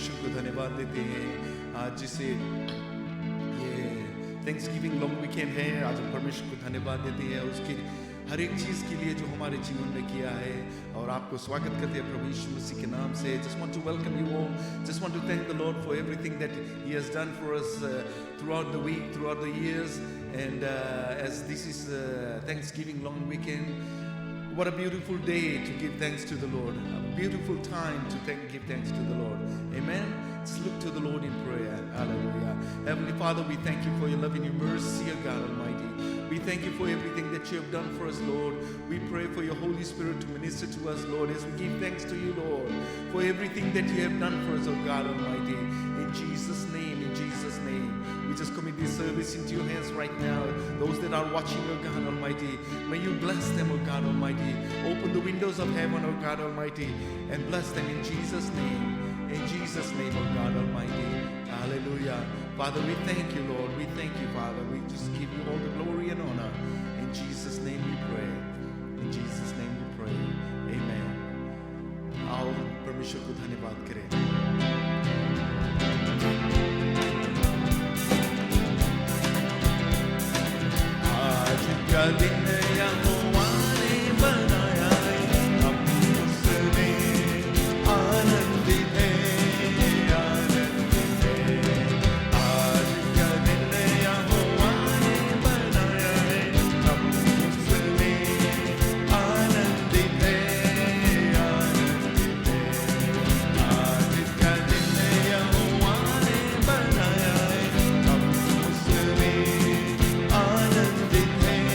परमेश्वर को धन्यवाद देते हैं। आज जिसे ये थैंक्सगिविंग लॉन्ग वीकेंड है, आज हम परमेश्वर को धन्यवाद देते हैं उसके हर एक चीज़ के लिए जो हमारे जीवन में किया है। और आपको स्वागत करते हैं प्रभु यीशु मसीह के नाम से। Just want to welcome you all. Just want to thank the Lord for everything that He has done for us throughout the week, throughout the years. And as this is Thanksgiving long weekend, what a beautiful day to give thanks to the Lord. A beautiful time to give thanks to the Lord. Amen. Let's look to the Lord in prayer. Hallelujah. Heavenly Father, we thank you for your love and your mercy, O God Almighty. We thank you for everything that you have done for us, Lord. We pray for your Holy Spirit to minister to us, Lord, as we give thanks to you, Lord, for everything that you have done for us, O God Almighty. In Jesus' name, in Jesus' name. We just commit this service into your hands right now. Those that are watching, O God Almighty, may you bless them, O God Almighty. Open the windows of heaven, O God Almighty, and bless them in Jesus' name. In Jesus' name, O God Almighty. Hallelujah. Father, we thank you, Lord. We thank you, Father. We just give you all the glory and honor. In Jesus' name we pray. In Jesus' name we pray. Amen. आओ परमेश्वर को धन्यवाद करें। आज का दिन यहोवा ने बनाया है, हम उसमें आनंदित हैं, आनंदित हैं। आज का दिन यहोवा ने बनाया है, हम उसमें आनंदित हैं, आनंदित हैं। आज का दिन यहोवा ने बनाया है, हम उसमें आनंदित हैं,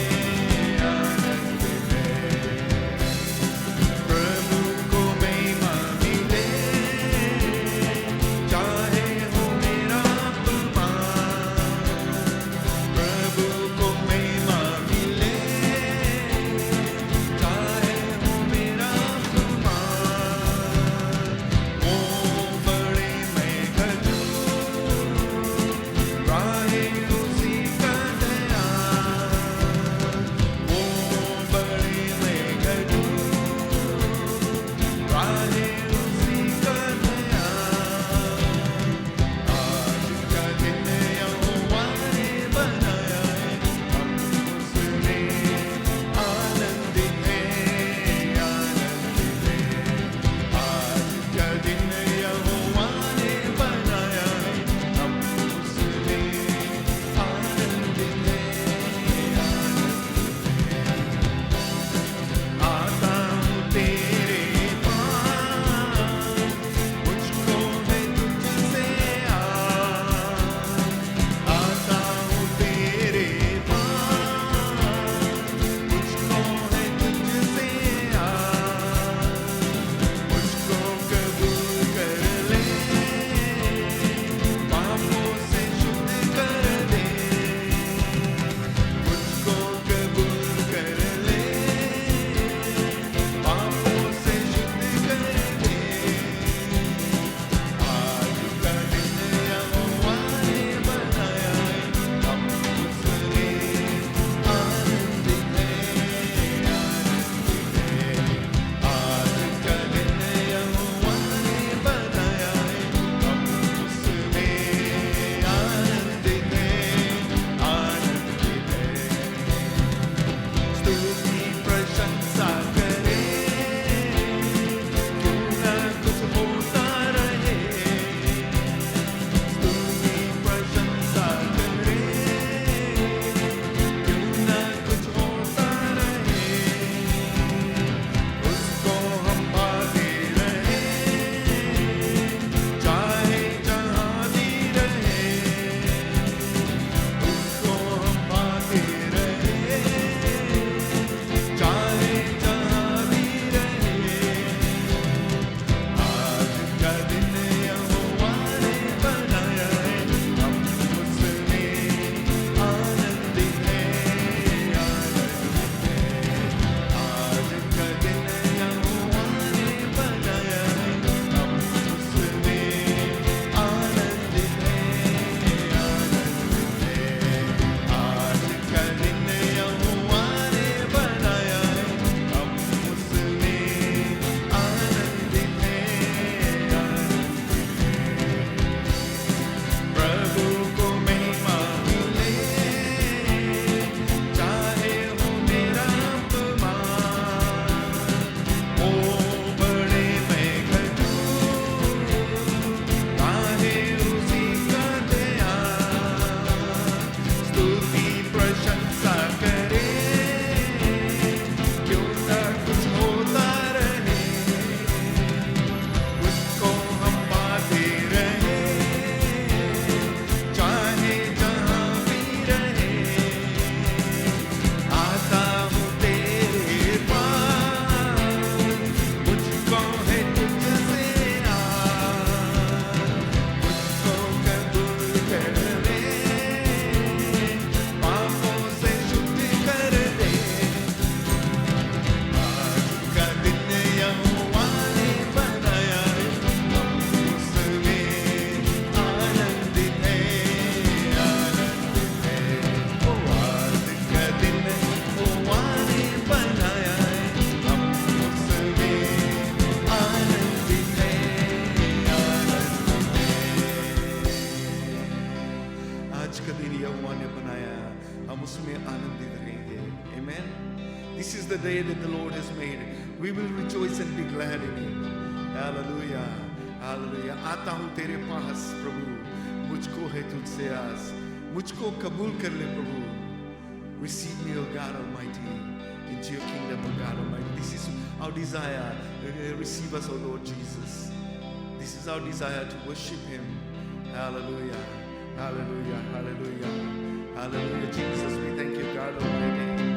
the day that the Lord has made. We will rejoice and be glad in it. Hallelujah. Hallelujah. आता हूँ तेरे पास प्रभु, मुझको है तुझसे आस, मुझको कबूल कर ले प्रभु. Receive me, O God Almighty, into your kingdom, O God Almighty. This is our desire. Receive us, O Lord Jesus. This is our desire to worship Him. Hallelujah. Hallelujah. Hallelujah. Hallelujah. Jesus, we thank you, God Almighty.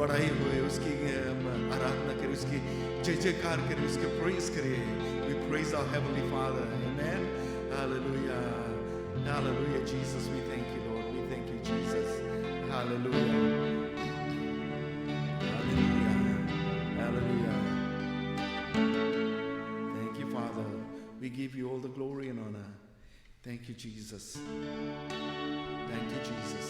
बढ़ाई हुए, उसकी आराधना करें, उसकी जय जयकार करें, उसके praise करें. We praise our Heavenly Father. Amen. Hallelujah. Hallelujah, Jesus. We thank you, Lord. We thank you, Jesus. Hallelujah. Hallelujah. Hallelujah. Thank you, Father. We give you all the glory and honor. Thank you, Jesus. Thank you, Jesus.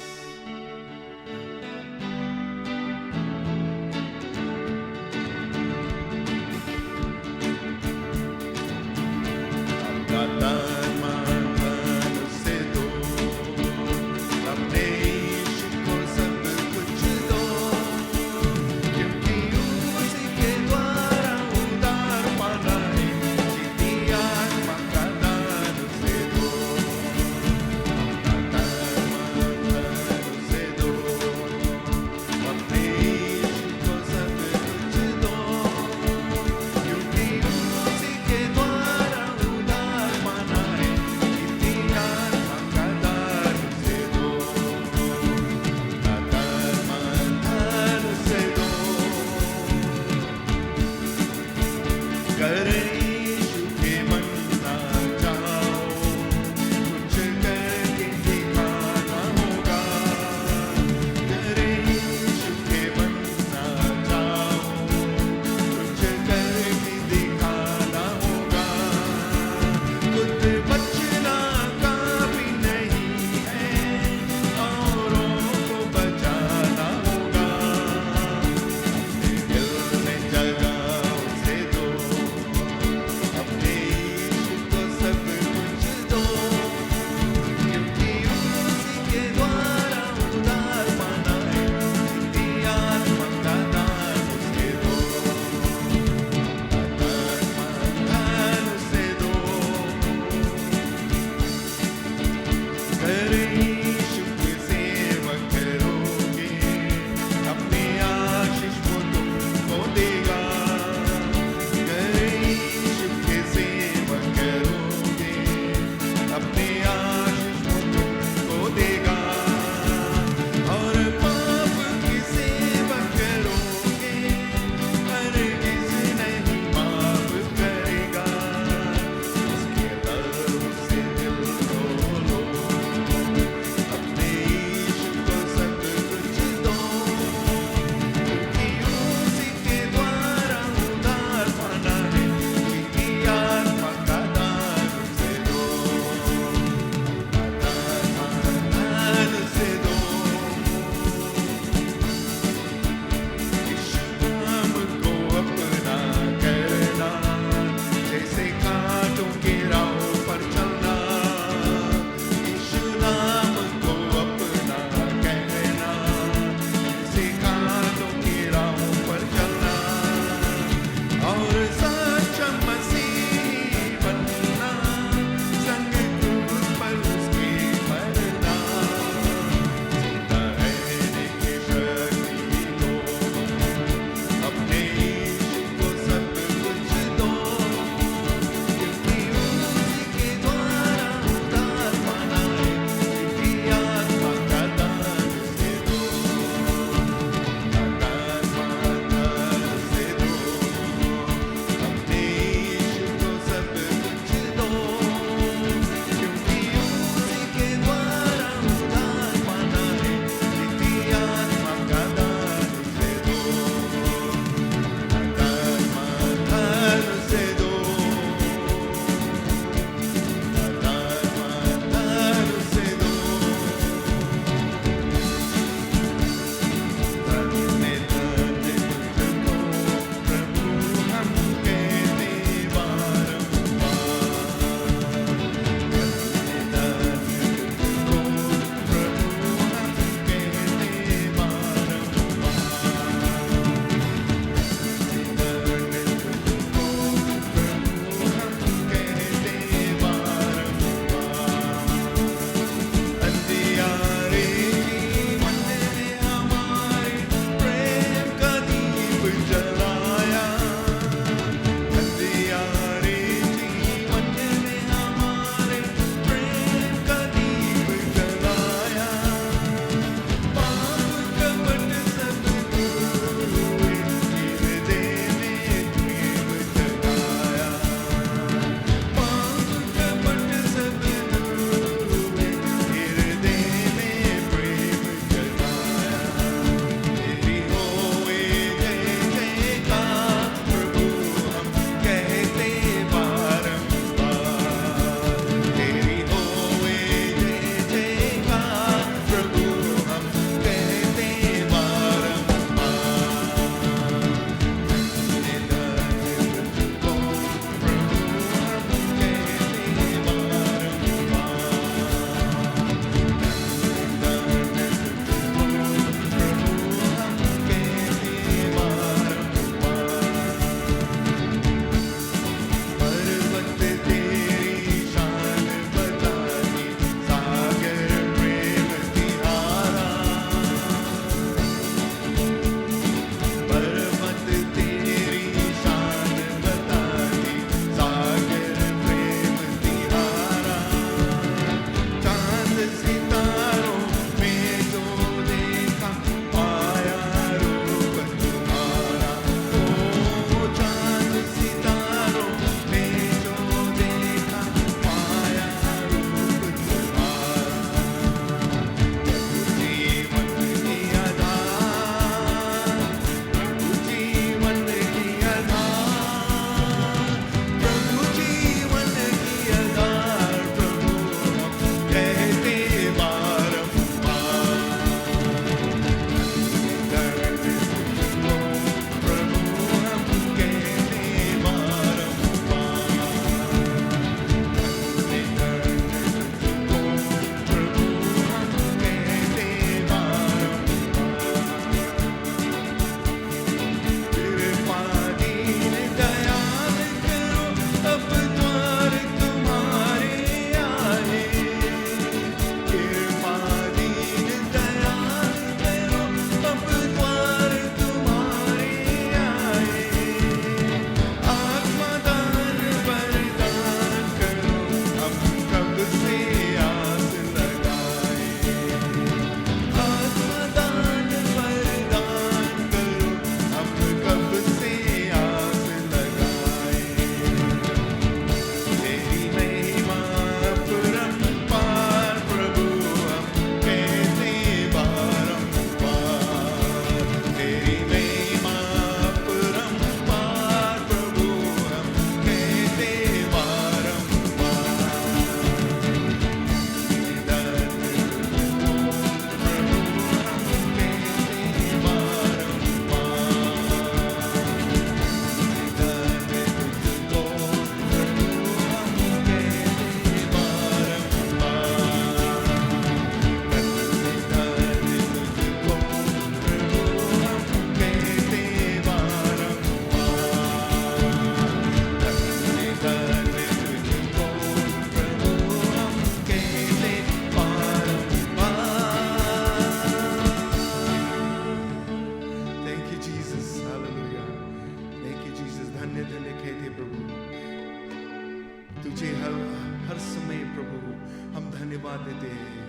धन्यवाद देते हैं.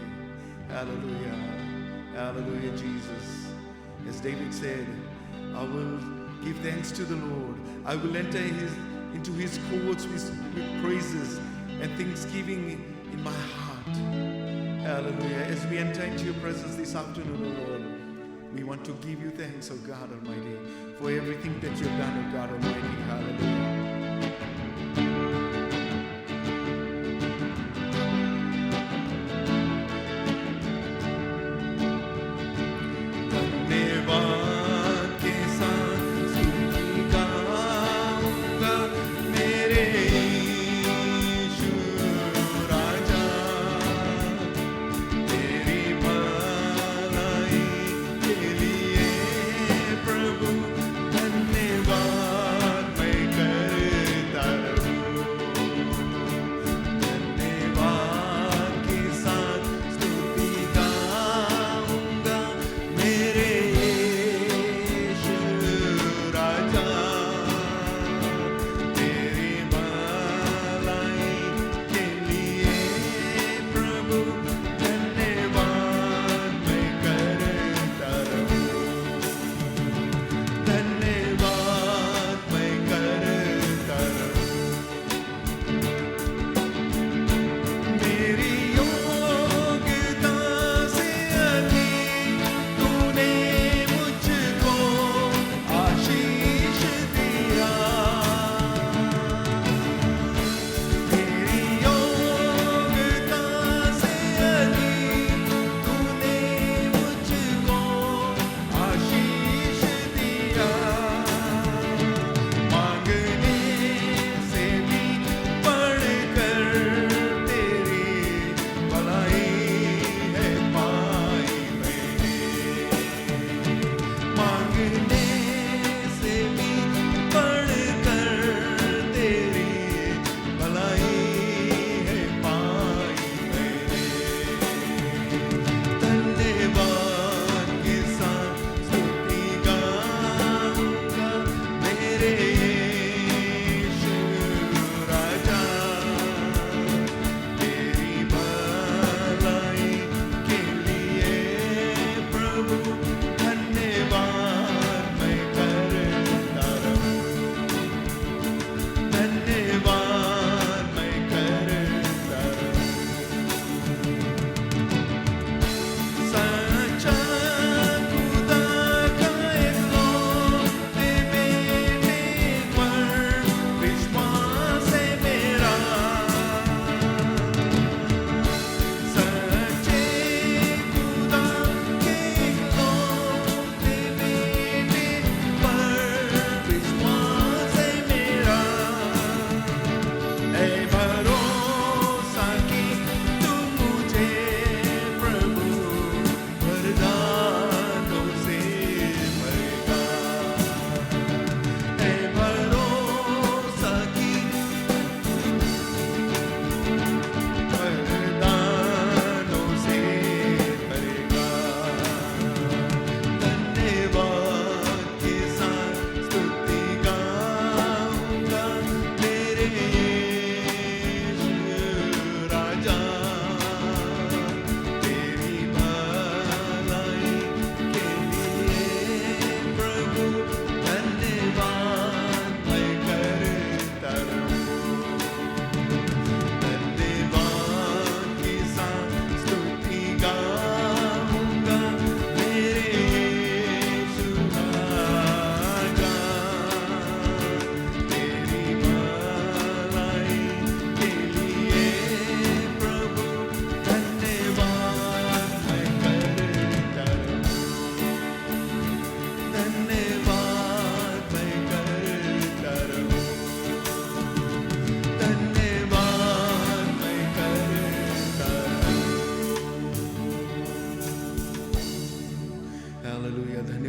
Hallelujah. Hallelujah, Jesus. As David said, I will give thanks to the Lord. I will enter into his courts with praises and thanksgiving in my heart. Hallelujah. As we enter into your presence this afternoon, O Lord, we want to give you thanks, O God Almighty, for everything that you've done, O God Almighty. Hallelujah.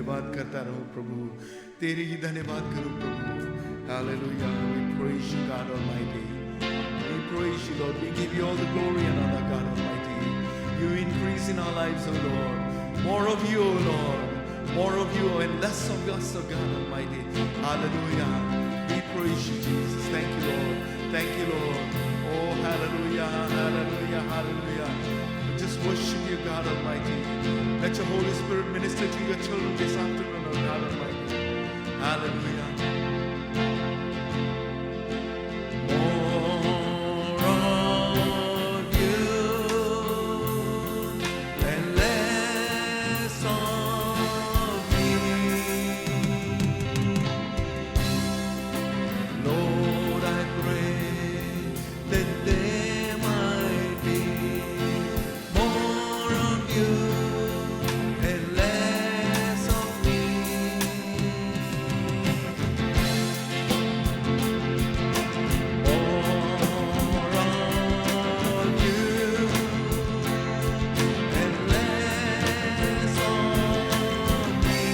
धन्यवाद करता रहूं प्रभु, तेरे ही धन्यवाद करूं प्रभु. Hallelujah. We praise you, God Almighty. We praise you, Lord. We give you all the glory and honor, God Almighty. You increase in our lives, O Lord. More of you, O Lord. More of you and less of us, O God Almighty. Hallelujah. We praise you, Jesus. Thank you, Lord. Thank you, Lord. Oh, hallelujah, hallelujah, hallelujah. worship you, God Almighty. Let your Holy Spirit minister to your children this afternoon, oh God Almighty. Hallelujah. More of you and less of me. Lord, I pray that there might be more of you and less of me. More of you and less of me.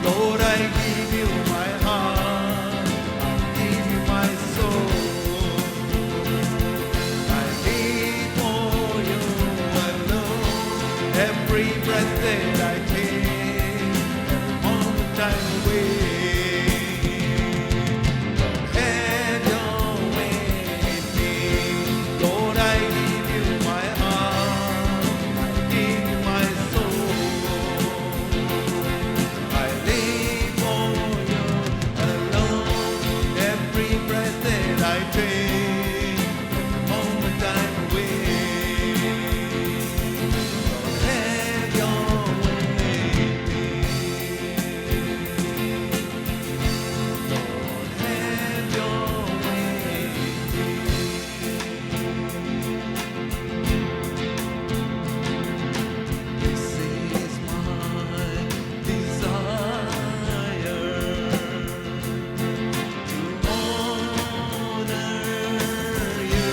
Lord, I give you my heart, I give you my soul. I live for you alone. Every breath that I take, every moment I'm away. Have your way in me. Lord, I give you my heart, I give you my soul. I live for you alone. Every breath that I take, every moment I'm away. Have your way in me. Lord, have your way in me. This is my desire to honor you.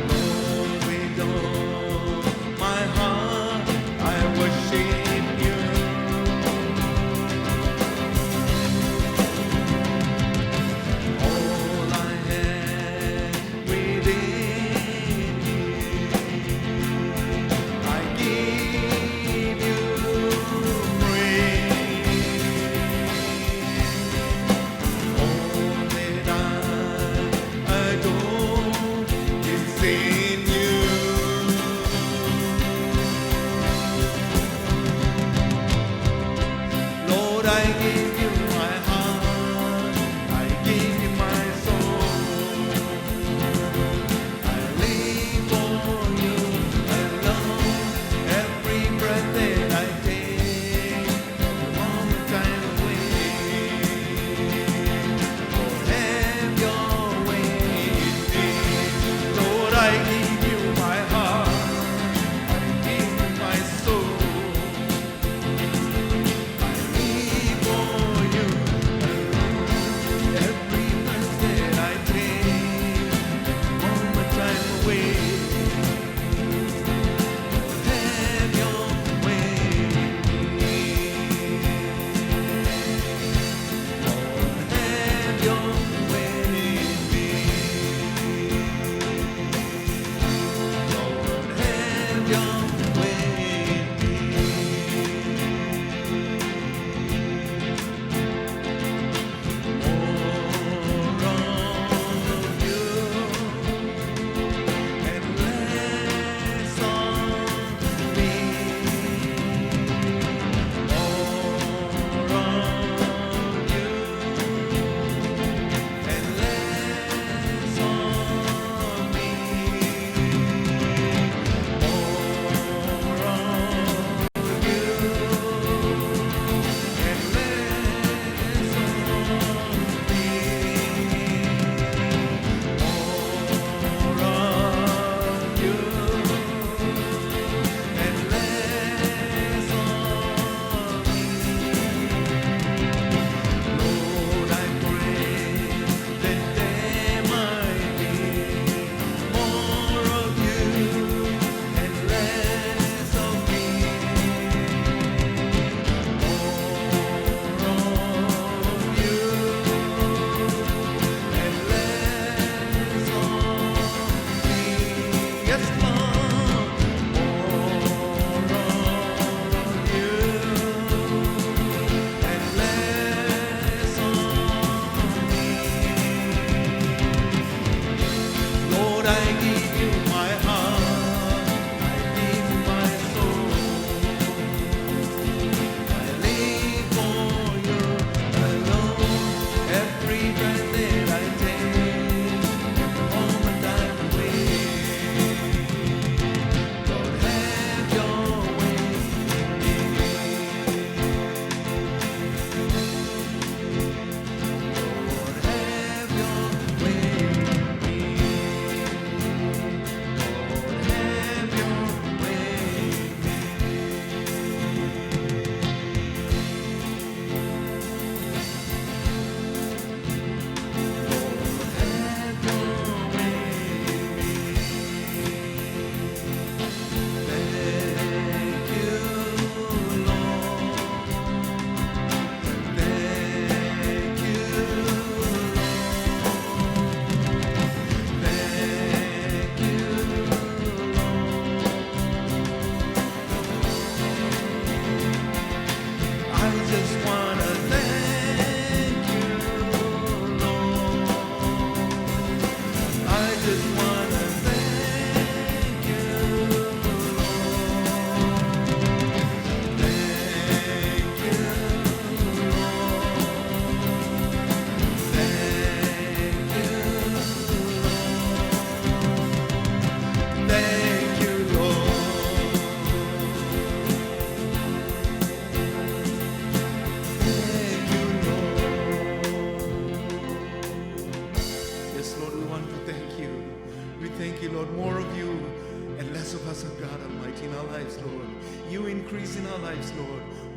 Lord, with all my heart, I worship you. All I have within me, I give you praise. All that I adore is in you. Lord, I give you my heart, I give you my soul. I live for you alone. Every breath that I take, every moment I'm away. Lord, have your way in me. Lord, I give you my heart, I give you my soul. I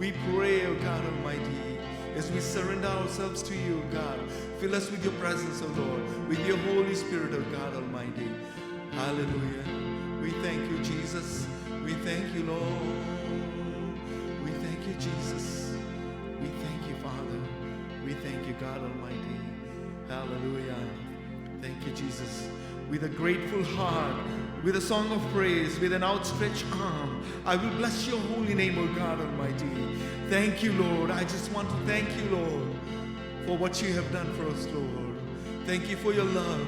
We pray, O God Almighty, as we surrender ourselves to you, God. Fill us with your presence, O Lord, with your Holy Spirit, O God Almighty. Hallelujah. We thank you, Jesus. We thank you, Lord. We thank you, Jesus. We thank you, Father. We thank you, God Almighty. Hallelujah. Thank you, Jesus. With a grateful heart, with a song of praise, with an outstretched arm, I will bless your holy name, O God Almighty. Thank you, Lord. I just want to thank you, Lord, for what you have done for us, Lord. Thank you for your love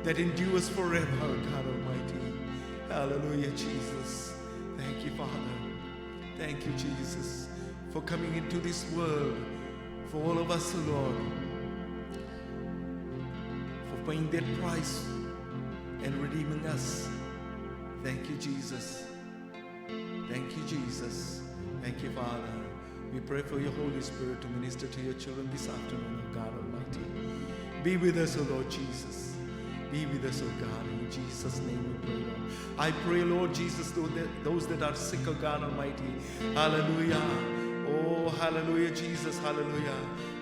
that endures forever, O God Almighty. Hallelujah, Jesus. Thank you, Father. Thank you, Jesus, for coming into this world, for all of us, Lord, for paying that price and redeeming us. Thank you, Jesus. Thank you, Jesus. Thank you, Father. We pray for your Holy Spirit to minister to your children this afternoon, O God Almighty. Be with us, O Lord Jesus. Be with us, O God. In Jesus' name we pray, Lord. I pray, Lord Jesus, those that are sick, O God Almighty. Hallelujah. Oh, hallelujah, Jesus. Hallelujah.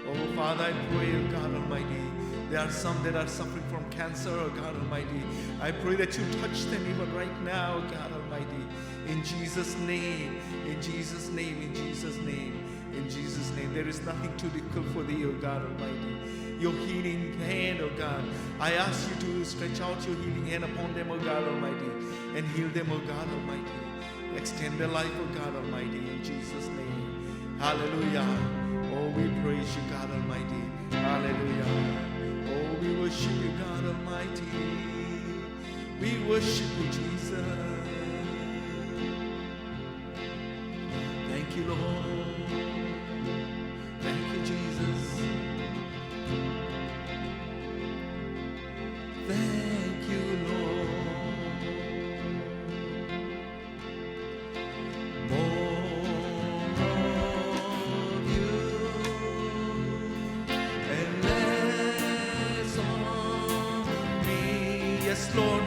Oh, Father, I pray, O God Almighty. There are some that are suffering from cancer, oh God Almighty. I pray that you touch them even right now, oh God Almighty. In Jesus' name, in Jesus' name, in Jesus' name, in Jesus' name. There is nothing too difficult for thee, oh God Almighty. Your healing hand, oh God. I ask you to stretch out your healing hand upon them, oh God Almighty, and heal them, oh God Almighty. Extend their life, oh God Almighty, in Jesus' name. Hallelujah. Oh, we praise you, God Almighty. Hallelujah. Oh, we worship you, God Almighty. We worship you, Jesus. Thank you, Lord. Thank you, Jesus. Thank you, Lord. More of you and less of me. Yes, Lord.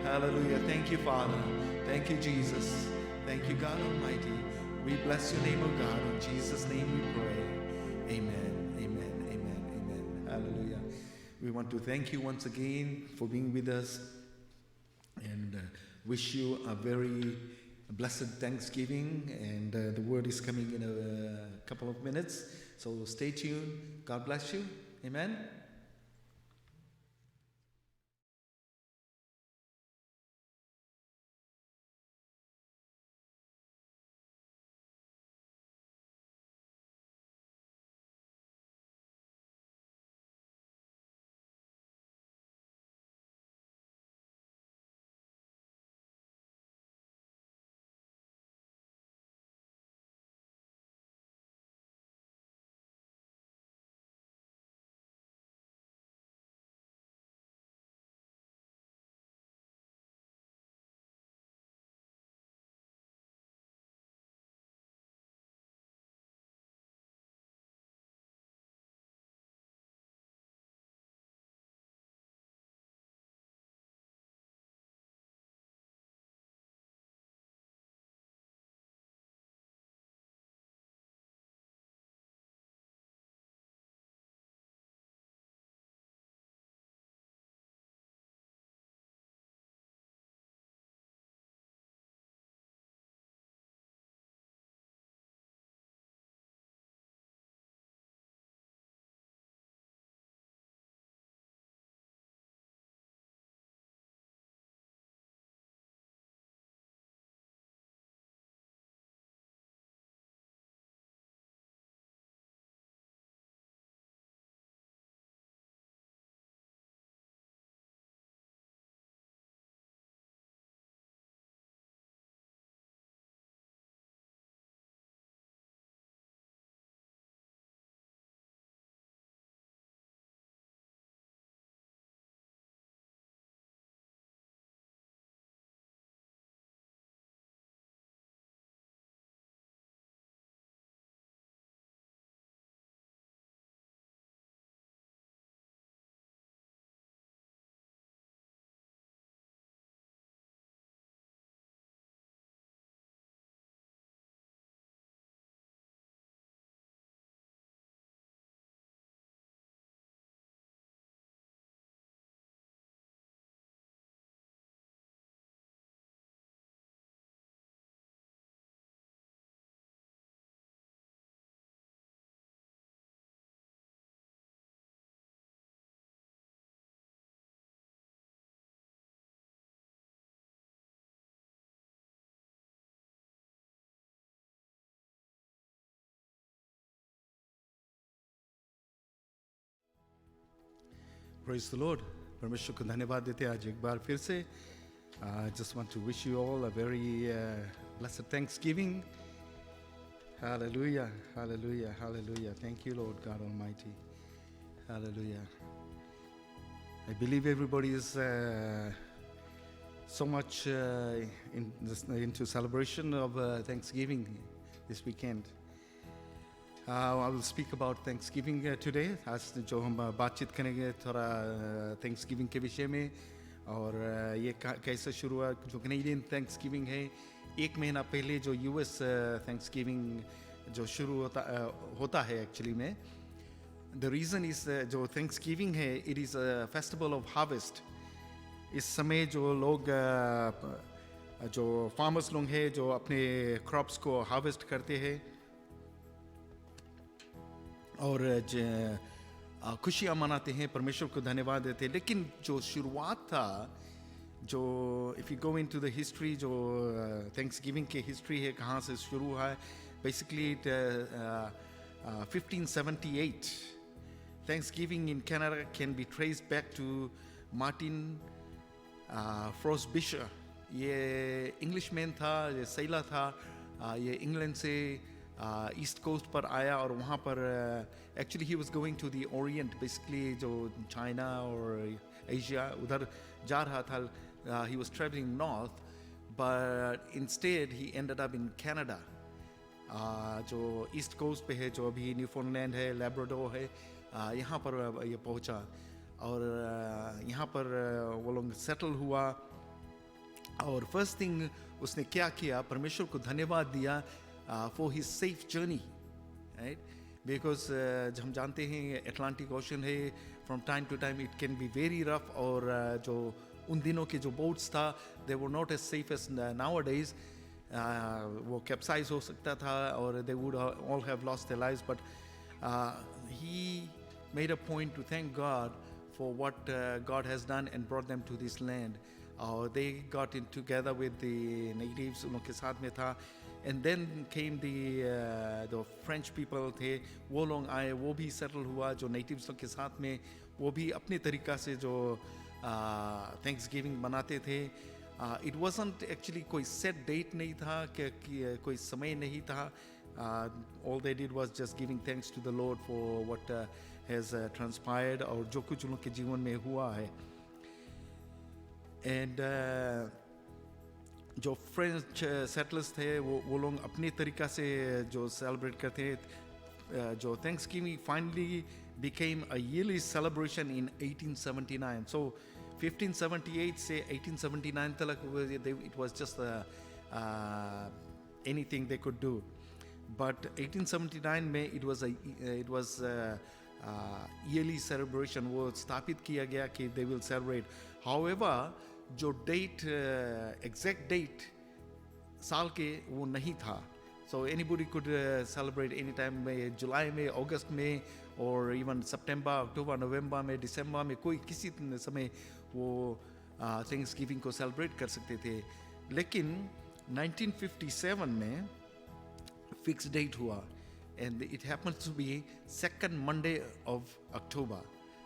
Hallelujah. Thank you, Father. Thank you, Jesus. Thank you, God Almighty. We bless your name, O God. In Jesus' name we pray. Amen. Amen. Amen. Amen. Hallelujah. We want to thank you once again for being with us and wish you a very blessed Thanksgiving. And the word is coming in a couple of minutes. So stay tuned. God bless you. Amen. Praise the Lord. परमेश्वर को धन्यवाद देते हैं आज एक बार फिर से. I just want to wish you all a very blessed Thanksgiving. Hallelujah, hallelujah, hallelujah. Thank you, Lord God Almighty. Hallelujah. I believe everybody is so much into celebration of Thanksgiving this weekend. I will speak about Thanksgiving today. आज जो हम बातचीत करेंगे थोड़ा Thanksgiving के विषय में और ये कैसे शुरू हुआ. जो कैनेडियन Thanksgiving है, एक महीना पहले जो US Thanksgiving जो शुरू होता है एक्चुअली में. The reason is जो Thanksgiving है, it is a festival of harvest. इस समय जो लोग जो farmers लोग हैं जो अपने crops को harvest करते हैं और खुशियाँ मनाते हैं, परमेश्वर को धन्यवाद देते हैं. लेकिन जो शुरुआत था, जो if you go into the history, जो Thanksgiving के history है, कहाँ से शुरू हुआ है, basically 1578. Thanksgiving in Canada can be traced back to Martin Frobisher. ये Englishman था, ये सैला था, ये इंग्लैंड से ईस्ट कोस्ट पर आया और वहाँ पर actually he was going to the Orient, basically जो चाइना और एशिया उधर जा रहा था. He was travelling north but instead he ended up in Canada, जो ईस्ट कोस्ट पे है, जो अभी न्यूफाउंडलैंड है, लैब्राडोर है, यहाँ पर ये पहुँचा और यहाँ पर वो लोग सेटल हुआ. और फर्स्ट थिंग उसने क्या किया, परमेश्वर को धन्यवाद दिया for his safe journey, right? Because जब हम जानते हैं Atlantic Ocean है, from time to time it can be very rough. और जो उन दिनों के जो boats था, they were not as safe as nowadays. वो capsize हो सकता था और they would all have lost their lives. But he made a point to thank God for what God has done and brought them to this land. They got in together with the natives, उन लोग के साथ में था. And then came the French people थे, वो लोग आए, वो भी settle हुआ, जो natives लोग के साथ में, वो भी अपने तरीक़ा से जो Thanksgiving मनाते थे. It wasn't actually कोई set date नहीं था, कि कोई समय नहीं था. All they did was just giving thanks to the Lord for what has transpired और जो कुछ उन लोग के जीवन में हुआ है. And जो फ्रेंच सेटलर्स थे वो लोग अपने तरीक़ा से जो सेलिब्रेट करते हैं, जो Thanksgiving finally became a yearly celebration in 1879. So 1578 से 1879 तक it was just anything they could do. But 1879 में it was a yearly celebration, वो स्थापित किया गया कि they will celebrate. However, जो date, exact date साल के वो नहीं था. So anybody could celebrate anytime में, जुलाई में, अगस्त में, or even September, October, November में, December में, कोई किसी समय वो Thanksgiving को celebrate कर सकते थे. लेकिन 1957 में fixed date हुआ, and it happens to be second Monday of October.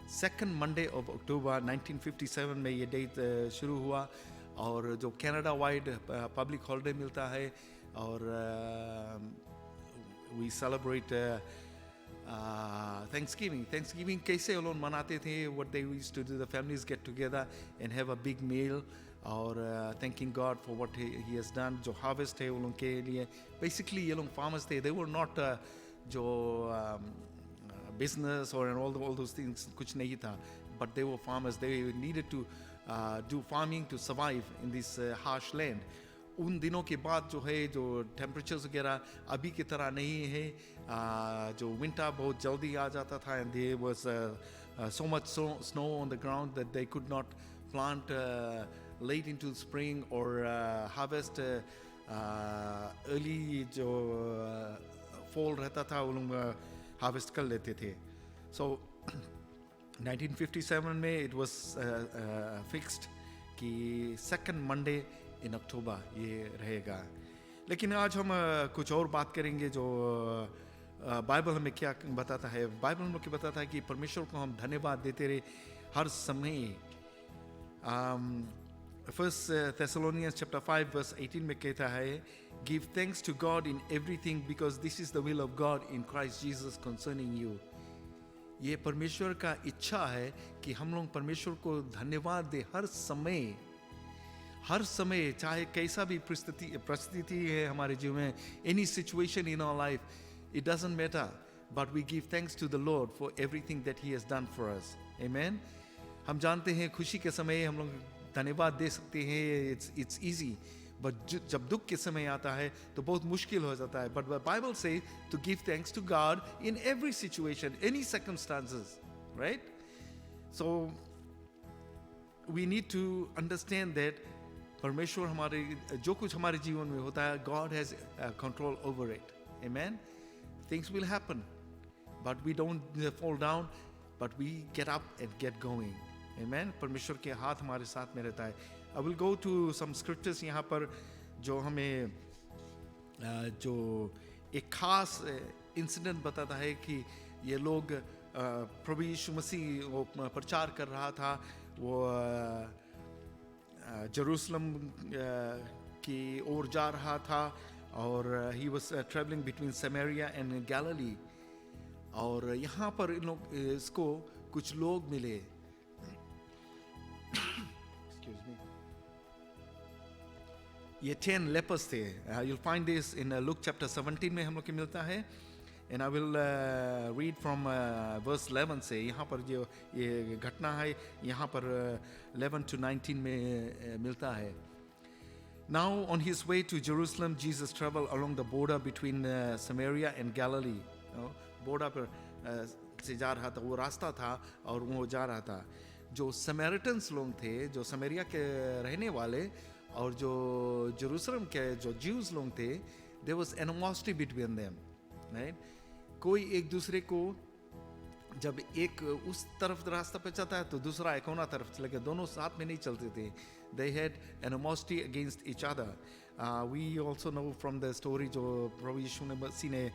Second Monday of October 1957 में ये डेट शुरू हुआ, और जो कनाडा वाइड पब्लिक हॉलिडे मिलता है, और we celebrate Thanksgiving. Thanksgiving कैसे वो लोग मनाते थे? What they used to do, the families get together and have a big meal, और thanking God for what he has done. जो harvest है वो लोग के लिए, basically ये लोग farmers थे. They were not जो business or and all those things, कुछ नहीं था, but they were farmers. They needed to do farming to survive in this harsh land. उन दिनों के बाद जो है, जो temperatures वगैरह अभी की तरह नहीं है, जो winter बहुत जल्दी आ जाता था, and there was so much snow on the ground that they could not plant late into spring or harvest early. जो fall रहता था वो लोग harvest कर लेते थे. So 1957 में it was fixed कि second Monday in October ये रहेगा. लेकिन आज हम कुछ और बात करेंगे. जो बाइबल हमें क्या बताता है? बाइबल हमें क्या बताता है कि परमेश्वर को हम धन्यवाद देते रहे हर समय. First Thessalonians chapter 5 verse 18 में कहता है, give thanks to God in everything because this is the will of God in Christ Jesus concerning you. ये परमेश्वर का इच्छा है कि हम लोग परमेश्वर को धन्यवाद दे हर समय. हर समय, चाहे कैसा भी परिस्थिति है हमारे जीवन में, any situation in our life, it doesn't matter, but we give thanks to the Lord for everything that He has done for us. Amen. हम जानते हैं खुशी के समय हम लोग धन्यवाद दे सकते हैं, it's easy, but जब दुख के समय आता है तो बहुत मुश्किल हो जाता है. But the Bible says to give thanks to God in every situation, any circumstances, right? So we need to understand that परमेश्वर हमारे जो कुछ हमारे जीवन में होता है, God has control over it. Amen. Things will happen, but we don't fall down, but we get up and get going. Amen. परमेश्वर के हाथ हमारे साथ में रहता है. I will go to some scriptures यहाँ पर जो हमें जो एक खास इंसिडेंट बताता है कि ये लोग प्रभु यीशु मसीह वो प्रचार कर रहा था, वो जेरूसलम की ओर जा रहा था, और he was traveling between Samaria and Galilee. और यहाँ पर इन लोग इसको कुछ लोग मिले. Excuse me. ये 10 lepers थे. You'll find this in Luke chapter 17 में हम लोग को मिलता है. And I will read from verse 11 से. यहाँ पर जो ये घटना है यहाँ पर 11 to 19 में मिलता है. Now on his way to Jerusalem, Jesus traveled along the border between Samaria and Galilee. border पर से जा रहा था, वो रास्ता था और वो जा रहा था. जो समैरिटन्स लोग थे, जो समरिया के रहने वाले, और जो जेरूसलम के जो ज्यूज लोग थे, there was animosity between them, right? कोई एक दूसरे को जब एक उस तरफ रास्ता पे चलता है तो दूसरा एक और तरफ चलेगा, दोनों साथ में नहीं चलते थे. They had animosity against each other. We also know from the story जो प्रभु यीशु ने मसीह ने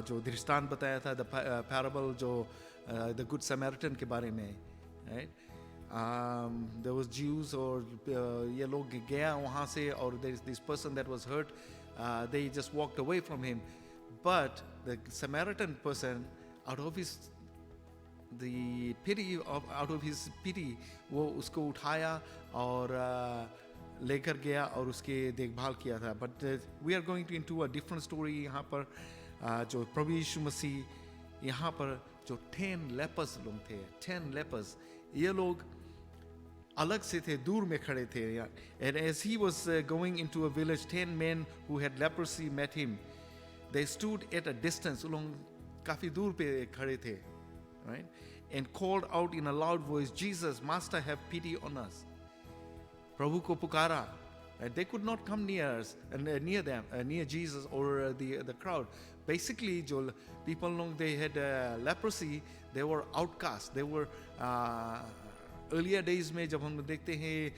जो दृष्टांत बताया था, the parable जो the good Samaritan के बारे में, right? There was Jews और ये लोग गया वहाँ से और there is this person that was hurt. They just walked away from him, but the Samaritan person out of his pity वो उसको उठाया और लेकर गया और उसके देखभाल किया था. But we are going to into a different story. यहाँ पर जो प्रभु यीशु मसीह यहाँ पर जो 10 lepers लोग थे, 10 lepers, ये लोग अलग से थे, दूर में खड़े थे. And as he was going into a village, 10 men who had leprosy met him. They stood at a distance. वो लोग काफी दूर पे खड़े थे, right? And called out in a loud voice, Jesus, Master, have pity on us. प्रभु को पुकारा. They could not come near us, near Jesus or the crowd. Basically, जो people long they had leprosy, they were outcasts. They were earlier days में जब हम देखते हैं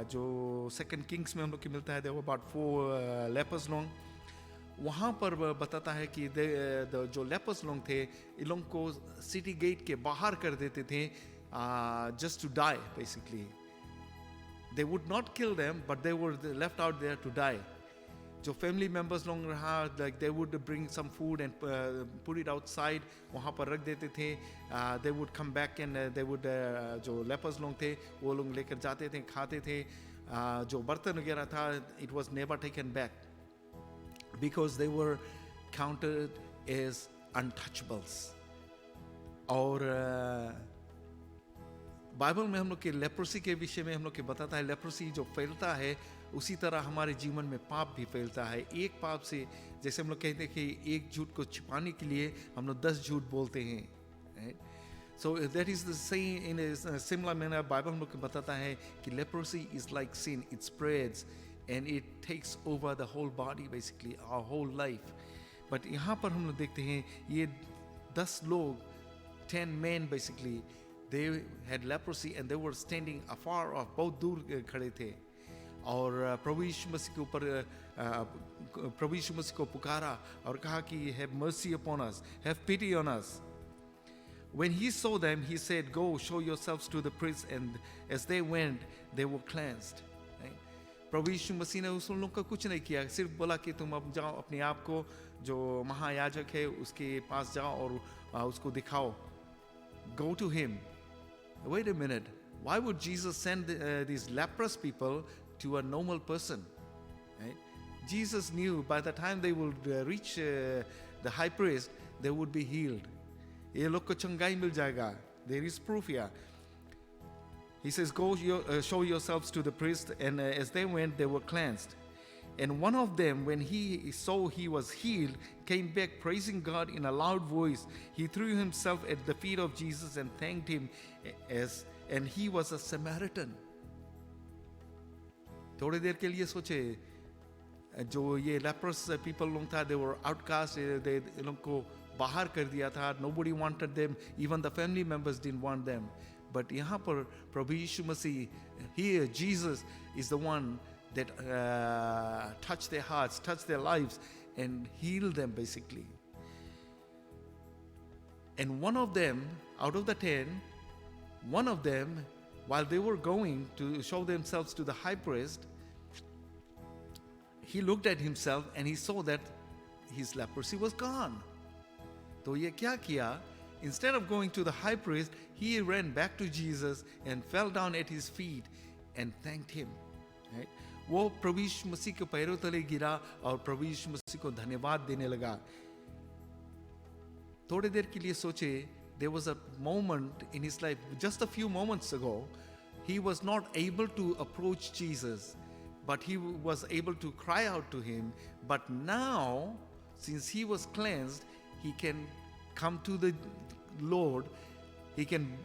जो Second Kings में हम लोग की मिलता है, there were about 4 lepers long. वहाँ पर बताता है कि जो लेपर्स लोग थे, इन लोगों को सिटी गेट के बाहर कर देते थे, just to die basically. They would not kill them, but they were left out there to die. जो फैमिली मेंबर्स लोग रहा, like they would bring some food and put it outside, वहाँ पर रख देते थे. They would come back and they would जो lepers लोग थे वो लोग लेकर जाते थे, खाते थे. जो बर्तन वगैरह था, it was never taken back because they were counted as untouchables. और बाइबल में हम लोग के लेप्रोसी के विषय में हम लोग के बताता है, लेप्रोसी जो फैलता है उसी तरह हमारे जीवन में पाप भी फैलता है. एक पाप से, जैसे हम लोग कहते हैं कि एक झूठ को छिपाने के लिए हम लोग 10 झूठ बोलते हैं, right? So that is the same in a similar manner. Bible हम लोग को बताता है कि leprosy is like sin. It spreads and it takes over the whole body, basically our whole life. But यहाँ पर हम लोग देखते हैं ये 10 लोग, 10 men basically, they had leprosy and they were standing afar off, बहुत दूर खड़े थे. और प्रभु यीशु मसीह के ऊपर प्रभु यीशु मसीह को पुकारा और कहा कि have mercy upon us, have pity on us. When he saw them, he said, go show yourselves to the priests, and as they went, they were cleansed. प्रभु यीशु मसीह ने उस लोगों का कुछ नहीं किया, सिर्फ बोला कि तुम अब जाओ अपने आप को जो महायाजक है उसके पास जाओ और उसको दिखाओ. Go to him. Wait a minute. Why would Jesus send these leprous people to a normal person? Right? Jesus knew by the time they would reach the high priest, they would be healed. ये लोग को चंगाई मिल जाएगा. There is proof here. He says, go show yourselves to the priest, and as they went, they were cleansed. And one of them, when he saw he was healed, came back praising God in a loud voice. He threw himself at the feet of Jesus and thanked him, and he was a Samaritan. थोड़ी देर के लिए सोचे, जो ये leprous people लोग था, they were outcast, they लोग को बाहर कर दिया था. Nobody wanted them, even the family members didn't want them. But यहाँ पर प्रभु यीशु मसीह, here Jesus is the one that touched their hearts, touched their lives, and healed them basically. And one of them, out of the 10, one of them, while they were going to show themselves to the high priest, he looked at himself and he saw that his leprosy was gone. तो ये क्या किया? Instead of going to the high priest, he ran back to Jesus and fell down at his feet and thanked him. Right? वो प्रभु यीशु मसीह के पैरों तले गिरा और प्रभु यीशु मसीह को धन्यवाद देने लगा. थोड़ी देर के लिए सोचे, there was a moment in his life, just a few moments ago, he was not able to approach Jesus, but he was able to cry out to him. But now, since he was cleansed, he can come to the Lord, he can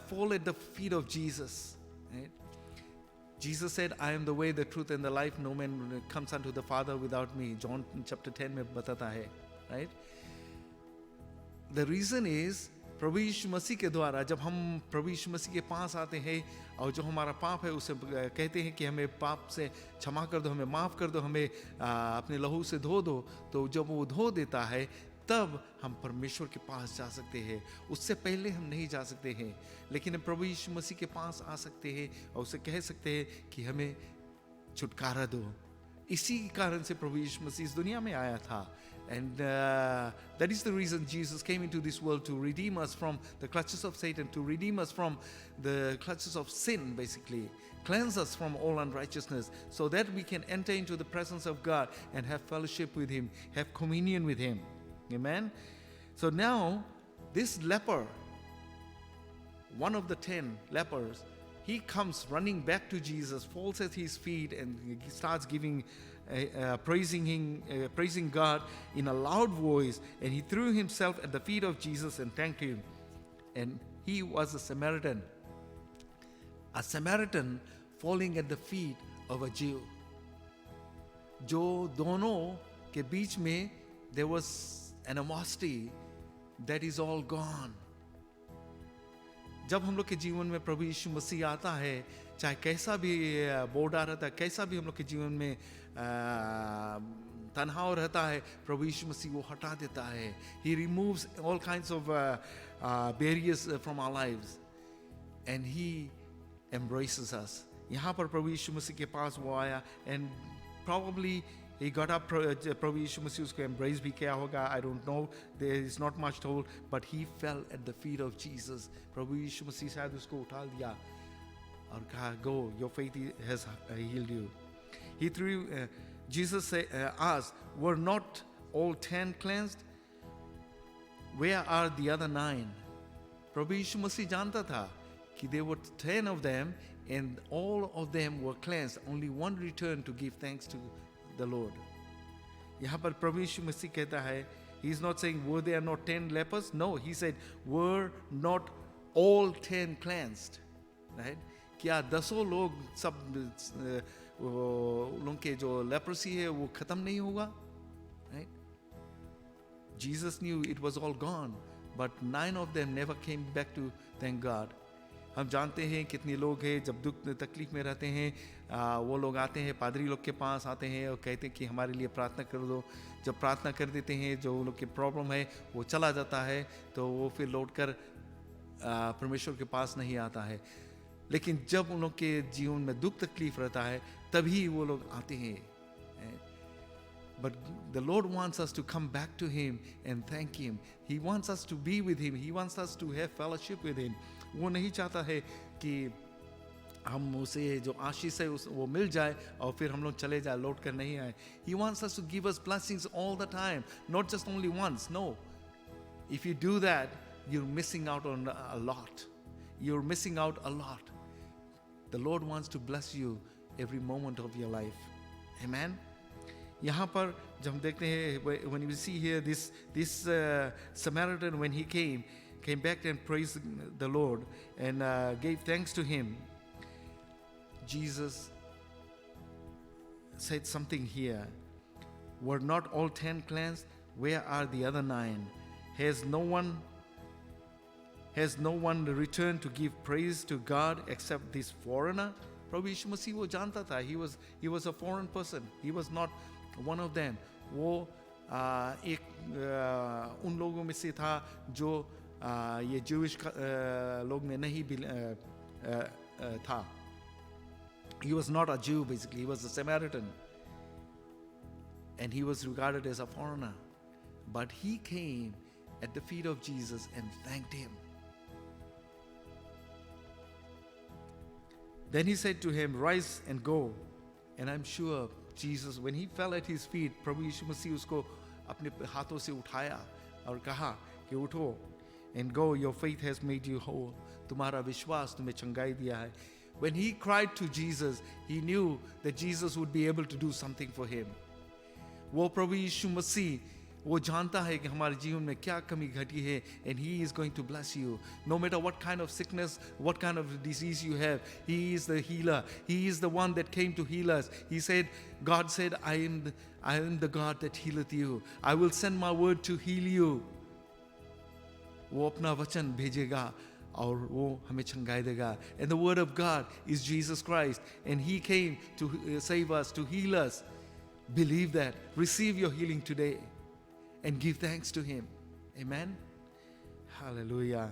fall at the feet of Jesus. Right? Jesus said, I am the way, the truth, and the life. No man comes unto the Father without me. John chapter 10 में बताता है. Right? The reason is प्रभु यीशु मसीह के द्वारा जब हम प्रभु यीशु मसीह के पास आते हैं और जो हमारा पाप है उसे कहते हैं कि हमें पाप से क्षमा कर दो, हमें माफ़ कर दो, हमें अपने लहू से धो दो, तो जब वो धो देता है तब हम परमेश्वर के पास जा सकते हैं। उससे पहले हम नहीं जा सकते हैं, लेकिन हम प्रभु यीशु मसीह के पास आ सकते हैं और उसे कह सकते हैं कि हमें छुटकारा दो। इसी कारण से प्रभु यीशु मसीह इस दुनिया में आया था। And that is the reason Jesus came into this world, to redeem us from the clutches of Satan, to redeem us from the clutches of sin, basically. Cleanse us from all unrighteousness, so that we can enter into the presence of God and have fellowship with Him, have communion with Him. Amen? So now, this leper, one of the 10 lepers, he comes running back to Jesus, falls at His feet, and he starts praising God in a loud voice, and he threw himself at the feet of Jesus and thanked Him. And he was a Samaritan falling at the feet of a Jew. जो दोनों के बीच में there was animosity, that is all gone. जब हम लोग के जीवन में प्रभु यीशु मसीह आता है, चाहे कैसा भी बोर्ड आ रहता है, कैसा भी हम लोग के जीवन में तनाव रहता है, प्रभु यीशु मसीह वो हटा देता है. He removes all kinds of barriers from our lives and He embraces us. यहाँ पर प्रभु यीशु मसीह के पास वो आया, and probably he got up, प्रभु यीशु मसीह उसको embrace भी किया होगा, I don't know, there is not much told, but he fell at the feet of Jesus. प्रभु यीशु मसीह शायद उसको उठा दिया और कहा, go, your faith has healed you. He threw, Jesus asked, were not all 10 cleansed? Where are the other 9? प्रभु यीशु मसीह जानता था कि there were 10 of them and all of them were cleansed. Only one returned to give thanks to the Lord. यहाँ पर प्रभु यीशु मसीह कहता है, he is not saying were there not 10 lepers? No, he said were not all 10 cleansed, right? क्या 10 लोग सब लोगों के जो leprosy है वो खत्म नहीं होगा, right? Jesus knew it was all gone, but 9 of them never came back to thank God. हम जानते हैं कितने लोग हैं जब दुख तकलीफ में रहते हैं, वो लोग आते हैं पादरी लोग के पास आते हैं और कहते हैं कि हमारे लिए प्रार्थना कर दो. जब प्रार्थना कर देते हैं, जो लोग की प्रॉब्लम है वो चला जाता है, तो वो फिर लौट कर परमेश्वर के पास नहीं आता है. लेकिन जब उन लोग के जीवन में दुख तकलीफ रहता है तभी वो लोग आते हैं. But the Lord wants us to come back to Him and thank Him. He wants us to be with Him. He wants us to have fellowship with Him. वो नहीं चाहता है कि हम उसे जो आशीष है वो मिल जाए और फिर हम लोग चले जाए, लौट कर नहीं आए. He wants us to give us blessings all the time, not just only once. No. If you do that, you're missing out on a lot. You're missing out a lot. The Lord wants to bless you every moment of your life. Amen. यहाँ पर जब हम देखते हैं, when we see here this Samaritan, when he came back and praised the Lord and gave thanks to Him, Jesus said something here. Were not all 10 cleansed? Where are the other 9? Has no one returned to give praise to God except this foreigner? प्रभु यीशु मसीह वो जानता था. He was a foreign person. He was not one of them. वो एक उन लोगों में से था जो ये Jewish लोग में नहीं था. He was not a Jew, basically. He was a Samaritan. And he was regarded as a foreigner. But he came at the feet of Jesus and thanked Him. Then he said to him, rise and go. And I'm sure Jesus, when he fell at his feet, प्रभु यीशु मसीह उसको अपने हाथों से उठाया और कहा कि उठो, and go, your faith has made you whole. तुम्हारा विश्वास तुम्हें चंगाई दिया है. When he cried to Jesus, he knew that Jesus would be able to do something for him. वो प्रभु यीशु मसीह वो जानता है कि हमारे जीवन में क्या कमी घटी है, and He is going to bless you. No matter what kind of sickness, what kind of disease you have, He is the healer. He is the one that came to heal us. He said, God said, I am the God that healeth you. I will send my word to heal you. वो अपना वचन भेजेगा और वो हमें चंगाई देगा. And the word of God is Jesus Christ, and He came to save us, to heal us. Believe that. Receive your healing today and give thanks to Him. Amen. Hallelujah.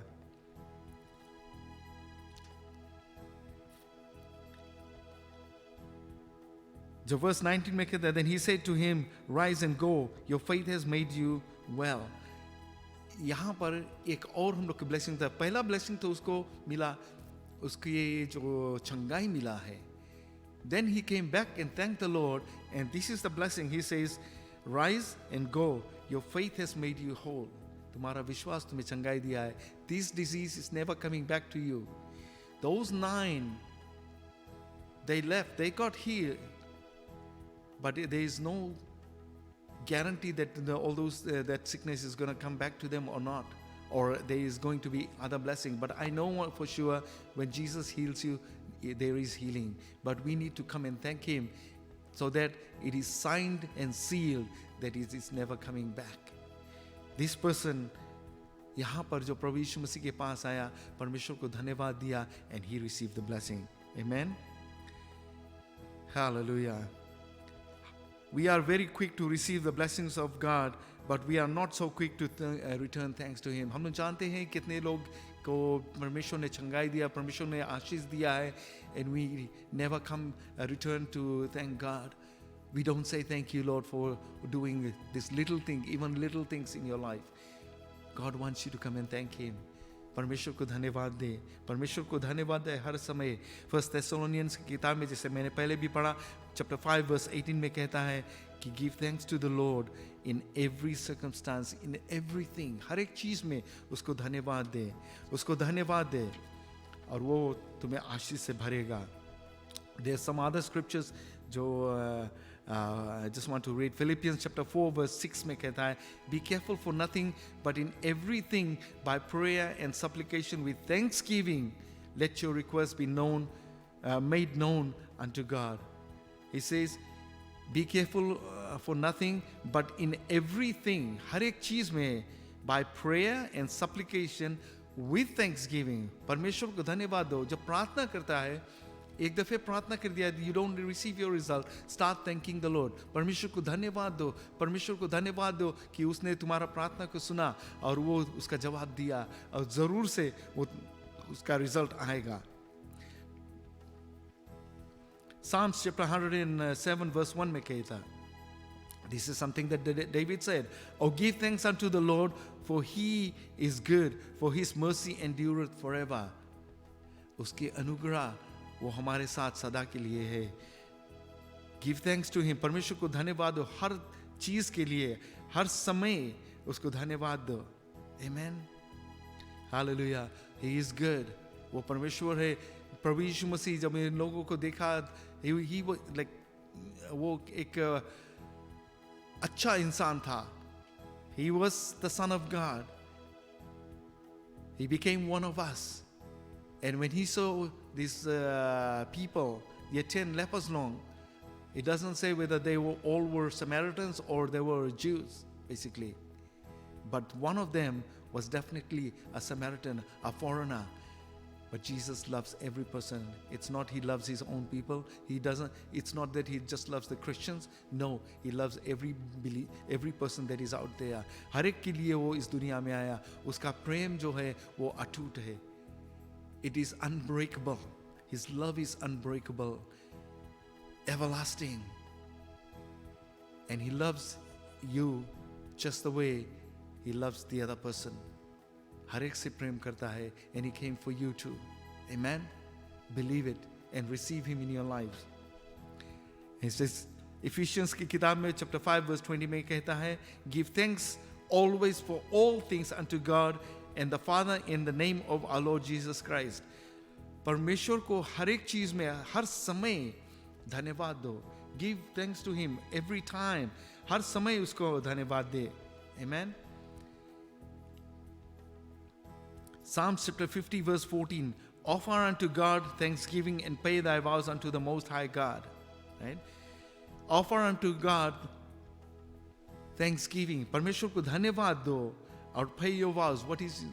जो verse 19 में कहता है, then he said to him, rise and go, your faith has made you well. यहाँ पर एक और हम लोग की ब्लेसिंग था. पहला ब्लेसिंग तो उसको मिला, उसको ये जो चंगाई मिला है. Then he came back and thanked the Lord, and this is the blessing. He says, rise and go, your faith has made you whole. तुम्हारा विश्वास तुम्हें चंगाई दिया है. This disease is never coming back to you. Those 9, they left, they got healed, but there is no guarantee that all those that sickness is going to come back to them or not, or there is going to be other blessing. But I know for sure when Jesus heals you, there is healing. But we need to come and thank Him so that it is signed and sealed that it is never coming back. This person यहाँ पर जो प्रभु यीशु मसीह के पास आया, परमेश्वर को धन्यवाद दिया, and he received the blessing. Amen. Hallelujah. We are very quick to receive the blessings of God, but we are not so quick to return thanks to Him. हम लोग जानते हैं कितने लोग को परमेश्वर ने चंगाई दिया, परमेश्वर ने आशीष दिया है, and we never come return to thank God. We don't say thank you, Lord, for doing this little thing, even little things in your life. God wants you to come and thank Him. परमेश्वर को धन्यवाद दे, परमेश्वर को धन्यवाद दे हर समय. First Thessalonians की किताब में, जैसे मैंने पहले भी पढ़ा, चैप्टर 5 वर्स 18 में कहता है कि give thanks to the Lord in every circumstance, in everything, हर एक चीज़ में उसको धन्यवाद दे, उसको धन्यवाद दे, और वो तुम्हें आशीष से भरेगा. देयर सम अदर स्क्रिप्चर्स जो I just want to read. Philippians chapter 4 verse 6 में कहता है, be careful for nothing but in everything by prayer and supplication with thanksgiving let your requests be known, made known unto God. He says, be careful for nothing but in everything, हर एक चीज़ में, by prayer and supplication with thanksgiving. परमेश्वर को धन्यवाद दो. जब प्रार्थना करता है, एक दफे प्रार्थना कर दिया, you don't receive your result, start thanking the Lord. परमेश्वर को धन्यवाद दो, परमेश्वर को धन्यवाद दो कि उसने तुम्हारा प्रार्थना को सुना और वो उसका जवाब दिया, और जरूर से वो उसका रिजल्ट आएगा. Psalms chapter 107 verse 1 में कहता, this is something that David said, oh give thanks unto the Lord, for He is good, for His mercy endureth forever. उसके अनुग्रह वो हमारे साथ सदा के लिए है. गिव थैंक्स टू हिम, परमेश्वर को धन्यवाद दो हर चीज के लिए, हर समय उसको धन्यवाद दो. आमेन. हालेलुया. He is good. वो परमेश्वर है. प्रभु यीशु मसीह जब इन लोगों को देखा, ही वो एक अच्छा इंसान था. He was the son of God. He became one of us. And when he saw these people, the 10 lepers long, it doesn't say whether they all were Samaritans or they were Jews, basically. But one of them was definitely a Samaritan, a foreigner. But Jesus loves every person. It's not He loves His own people. It's not that He just loves the Christians. No, He loves every person that is out there. हर एक के लिए वो इस दुनिया में आया. उसका प्रेम जो है वो अटूट है. It is unbreakable. His love is unbreakable, everlasting. And He loves you just the way He loves the other person. हर एक से प्रेम करता है, and He came for you too. Amen? Believe it and receive Him in your lives. He says, Ephesians की किताब में chapter 5 verse 20 में कहता है, give thanks always for all things unto God and the Father in the name of our Lord Jesus Christ. परमेश्वर को हर एक चीज में, हर समय धन्यवाद दो. Give thanks to Him every time. हर समय उसको धन्यवाद दे. Amen. Psalms chapter 50 verse 14. Offer unto God thanksgiving and pay thy vows unto the Most High God. Right? Offer unto God thanksgiving. परमेश्वर को धन्यवाद दो और pay your vows. What is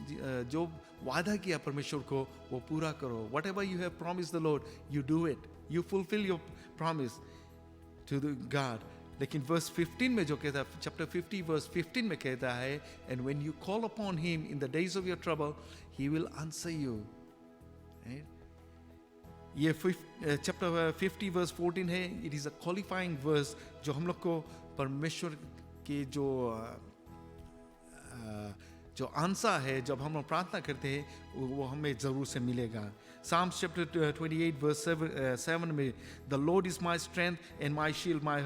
जो वादा किया परमेश्वर को वो पूरा करो. Whatever you have promised the Lord, you do it. You fulfill your promise to the God. लेकिन verse 15 में जो कहता है, chapter 50 verse 15 में कहता है, and when you call upon him in the days of your trouble, he will answer you. Right? ये chapter 50 verse 14 है. It is a qualifying verse जो हम लोग को परमेश्वर के जो आंसर है जब हम लोग प्रार्थना करते हैं वो हमें जरूर से मिलेगा. Psalms chapter 28 verse 7 में, the Lord is my strength and my shield, my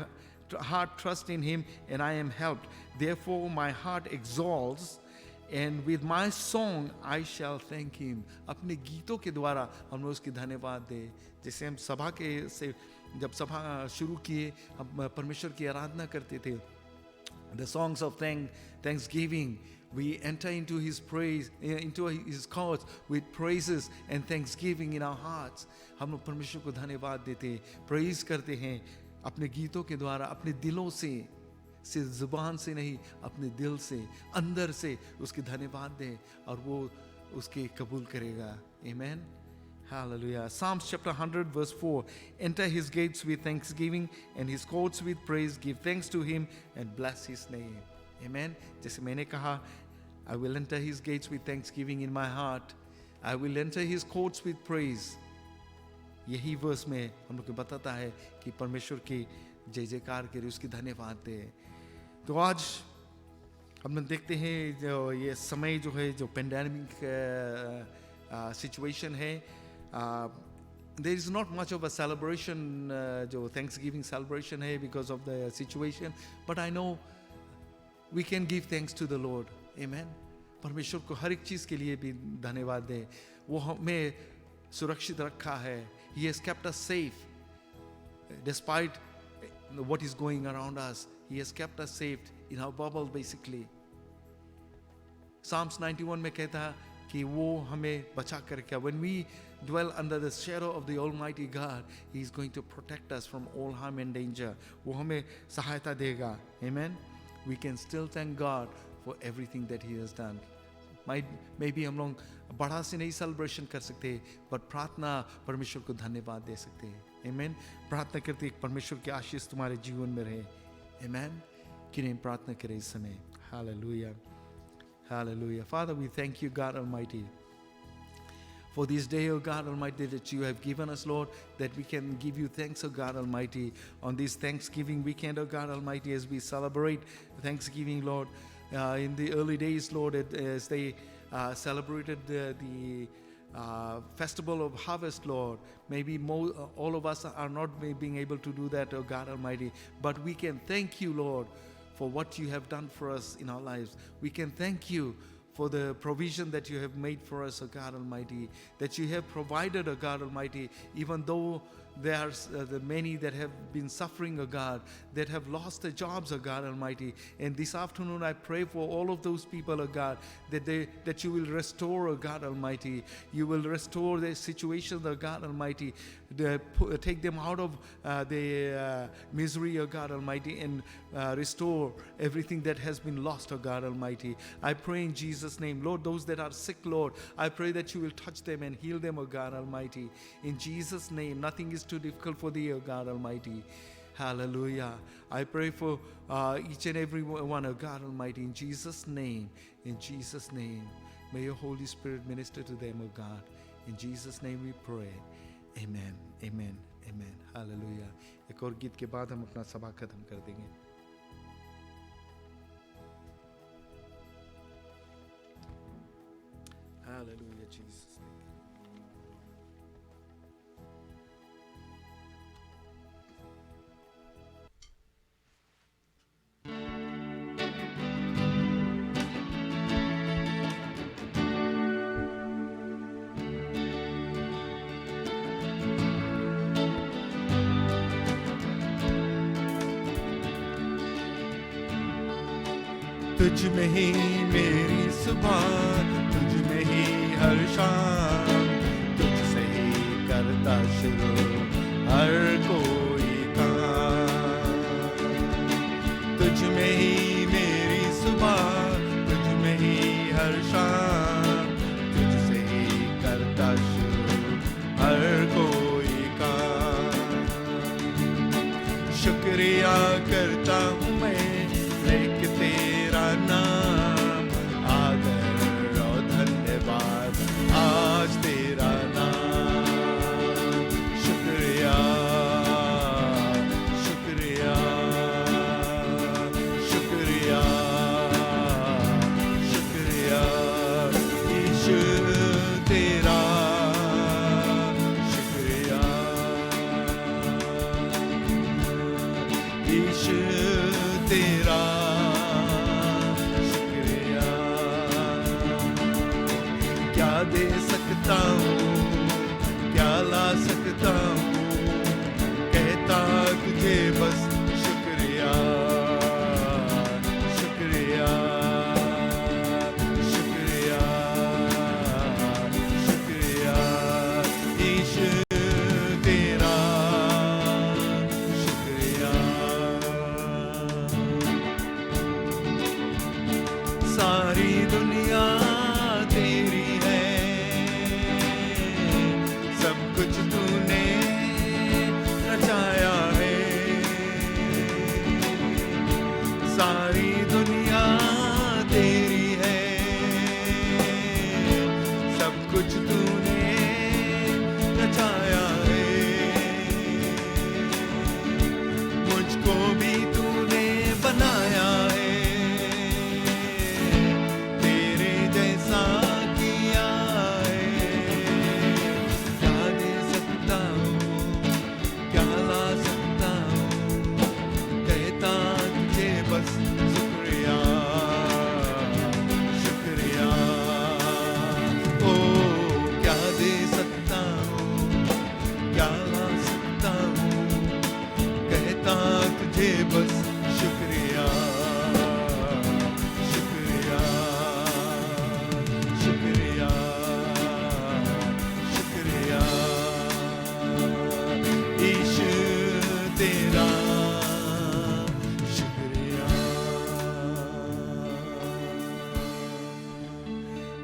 heart trusts in him and I am helped. Therefore my heart exalts and with my song I shall thank him. अपने गीतों के द्वारा हम लोग उसकी धन्यवाद दे. जैसे हम सभा के से जब सभा शुरू किए हम परमेश्वर की आराधना करते थे. The songs of thanksgiving, we enter into his praise, into his courts with praises and thanksgiving in our hearts. हम लोग परमेश्वर को धन्यवाद देते, praise करते हैं अपने गीतों के द्वारा, अपने दिलों से, सिर्फ जुबान से नहीं, अपने दिल से, अंदर से उसकी धन्यवाद दें और वो उसके कबूल करेगा. Amen. Hallelujah. Psalms chapter 100 verse 4. Enter his gates with thanksgiving and his courts with praise. Give thanks to him and bless his name. Amen. जैसे मैंने कहा, I will enter his gates with thanksgiving in my heart. I will enter his courts with praise. यही verse में हम लोग को बताता है कि परमेश्वर की जय जयकार करे, उसकी धन्यवाद दे. तो आज हम लोग देखते हैं जो ये समय जो है, जो पेंडेमिक सिचुएशन है, there is not much of a celebration, जो Thanksgiving celebration है because of the situation, but I know we can give thanks to the Lord. Amen. परमेश्वर को हर एक चीज़ के लिए भी धन्यवाद दें. वो हमें सुरक्षित रखा है. He has kept us safe despite what is going around us. He has kept us safe in our bubble basically. Psalms 91 में कहता है कि वो हमें बचा कर रखा. When we dwell under the shadow of the Almighty God, He is going to protect us from all harm and danger. वो हमें सहायता देगा. Amen. We can still thank God for everything that He has done. Maybe हम लोग बड़ा से नहीं celebration कर सकते, but प्रार्थना परमेश्वर को धन्यवाद दे सकते हैं. Amen. प्रार्थना करते हैं परमेश्वर की आशीष तुम्हारे जीवन में रहे. Amen. किन्हें प्रार्थना करें इस समय. Hallelujah. Hallelujah. Father, we thank you, God Almighty, for this day, O God Almighty, that you have given us, Lord, that we can give you thanks, O God Almighty, on this Thanksgiving weekend, O God Almighty, as we celebrate Thanksgiving, Lord. In the early days, Lord, as they celebrated the festival of harvest, Lord, maybe all of us are not being able to do that, O God Almighty, but we can thank you, Lord, for what you have done for us in our lives. We can thank you for the provision that you have made for us, O God Almighty, that you have provided, O God Almighty, even though there are the many that have been suffering, O God, that have lost their jobs, O God Almighty. And this afternoon I pray for all of those people, O God, that you will restore, O God Almighty. You will restore their situations, O God Almighty. Take them out of the misery, O God Almighty, and restore everything that has been lost, O God Almighty. I pray in Jesus' name, Lord, those that are sick, Lord, I pray that you will touch them and heal them, O God Almighty. In Jesus' name, nothing is too difficult for thee, O God Almighty. Hallelujah. I pray for each and every one, O God Almighty, in Jesus' name. In Jesus' name. May your Holy Spirit minister to them, O God. In Jesus' name we pray. Amen. Amen. Amen. Hallelujah. एक और गीत के बाद हम अपना सभा खत्म कर देंगे. Hallelujah, Jesus. तुझ में ही मेरी सुबह, तुझ में ही हर शाम, तुझसे ही करता शुरू हर कोई काम. तुझ में ही मेरी सुबह, तुझ में ही हर कोई का। शुक्रिया करता हूँ मैं लेके तेरा नाम, आदर और धन्यवाद आज तेरा नाम। शुक्रिया शुक्रिया शुक्रिया शुक्रिया यीशु तेरा शुक्रिया, यीशु तेरा शुक्रिया। क्या दे सकता हूँ, क्या ला सकता हूँ, कहता तुझे बस शुक्रिया शुक्रिया शुक्रिया शुक्रिया यीशु तेरा शुक्रिया। सारी दुनिया तेरी है, सब कुछ तूने रचाया है। सारी दुनिया तेरी है, सब कुछ तूने रचाया है। मुझको भी तूने बनाया है, तेरे जैसा किया है। क्या दे सकता हूँ, क्या ला सकता हूँ, कहता तुझे बस शुक्रिया शुक्रिया। ओ क्या दे सकता हूँ, क्या ला सकता हूँ, कहता तुझे बस शुक्रिया शुक्रिया शुक्रिया शुक्रिया यीशु तेरा शुक्रिया।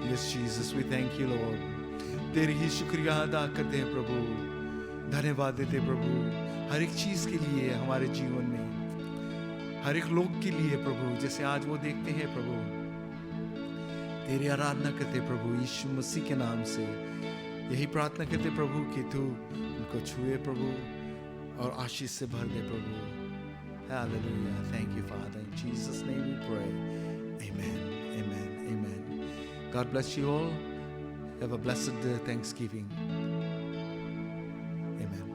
Yes, Jesus, we thank you, Lord. तेरी ही शुक्रिया अदा करते हैं प्रभु, धन्यवाद देते प्रभु हर एक चीज के लिए हमारे जीवन में, हर एक लोग के लिए प्रभु। जैसे आज वो देखते हैं प्रभु, तेरी आराधना करते प्रभु यीशु मसीह के नाम से। यही प्रार्थना करते प्रभु कि तू उनको छुए प्रभु और आशीष से भर दे प्रभु। Hallelujah. Thank you, Father. In Jesus' name we pray. Amen. Amen. Amen. God bless you all. Have a blessed Thanksgiving. Amen.